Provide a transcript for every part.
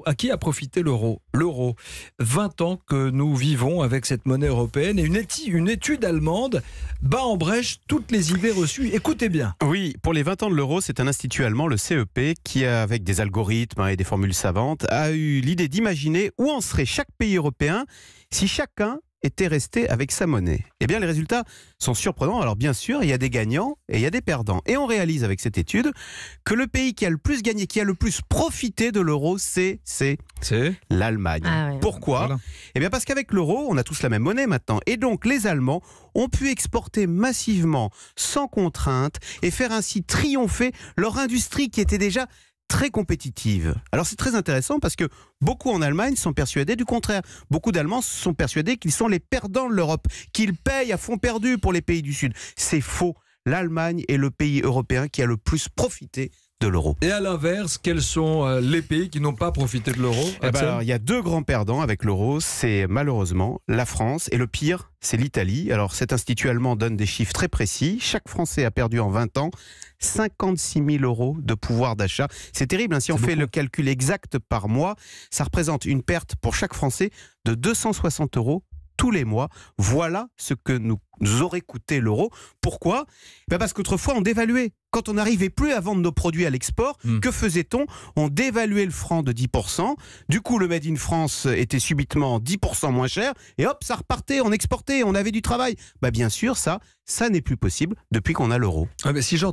à qui a profité l'euro? L'euro. 20 ans que nous vivons avec cette monnaie européenne et une étude allemande bat en brèche toutes les idées reçues. Écoutez bien. Oui, pour les 20 ans de l'euro, c'est un institut allemand, le CEP, qui, avec des algorithmes et des formules savantes, a eu l'idée d'imaginer où en serait chaque pays européen si chacun était resté avec sa monnaie. Eh bien, les résultats sont surprenants. Alors, bien sûr, il y a des gagnants et il y a des perdants. Et on réalise avec cette étude que le pays qui a le plus gagné, qui a le plus profité de l'euro, c'est l'Allemagne. Ah ouais. Pourquoi ? Voilà. Eh bien, parce qu'avec l'euro, on a tous la même monnaie maintenant. Et donc, les Allemands ont pu exporter massivement, sans contrainte, et faire ainsi triompher leur industrie qui était déjà très compétitive. Alors c'est très intéressant parce que beaucoup en Allemagne sont persuadés du contraire. Beaucoup d'Allemands sont persuadés qu'ils sont les perdants de l'Europe, qu'ils payent à fond perdu pour les pays du Sud. C'est faux. L'Allemagne est le pays européen qui a le plus profité de l'euro. Et à l'inverse, quels sont les pays qui n'ont pas profité de l'euro? Eh ben alors, il y a deux grands perdants avec l'euro, c'est malheureusement la France et le pire, c'est l'Italie. Alors cet institut allemand donne des chiffres très précis. Chaque Français a perdu en 20 ans 56 000 euros de pouvoir d'achat. C'est terrible, hein. Si on fait le calcul exact par mois, ça représente une perte pour chaque Français de 260 euros tous les mois. Voilà ce que nous aurait coûté l'euro. Pourquoi ? Parce qu'autrefois, on dévaluait. Quand on n'arrivait plus à vendre nos produits à l'export, que faisait-on ? On dévaluait le franc de 10%. Du coup, le Made in France était subitement 10% moins cher. Et hop, ça repartait, on exportait, on avait du travail. Bien sûr, ça n'est plus possible depuis qu'on a l'euro. Ah mais si je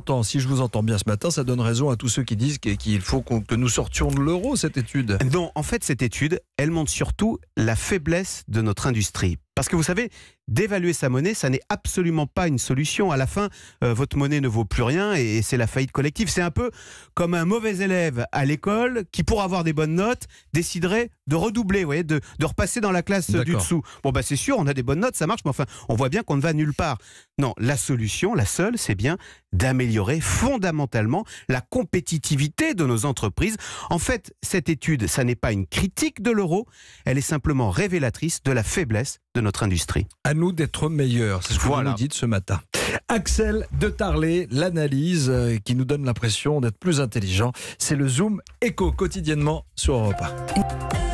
vous entends bien ce matin, ça donne raison à tous ceux qui disent qu'il faut que nous sortions de l'euro, cette étude. Non, en fait, cette étude, elle montre surtout la faiblesse de notre industrie. Parce que vous savez, dévaluer sa monnaie, ça n'est absolument pas une solution. À la fin, votre monnaie ne vaut plus rien et c'est la faillite collective. C'est un peu comme un mauvais élève à l'école qui, pour avoir des bonnes notes, déciderait de redoubler, vous voyez, de repasser dans la classe du dessous. C'est sûr, on a des bonnes notes, ça marche, mais enfin, on voit bien qu'on ne va nulle part. Non, la solution, la seule, c'est bien d'améliorer fondamentalement la compétitivité de nos entreprises. En fait, cette étude, ça n'est pas une critique de l'euro, elle est simplement révélatrice de la faiblesse de notre industrie. À nous d'être meilleurs, c'est ce que vous nous dites ce matin. Axel de Tarlet, l'analyse qui nous donne l'impression d'être plus intelligent, c'est le Zoom Éco quotidiennement sur Europe 1.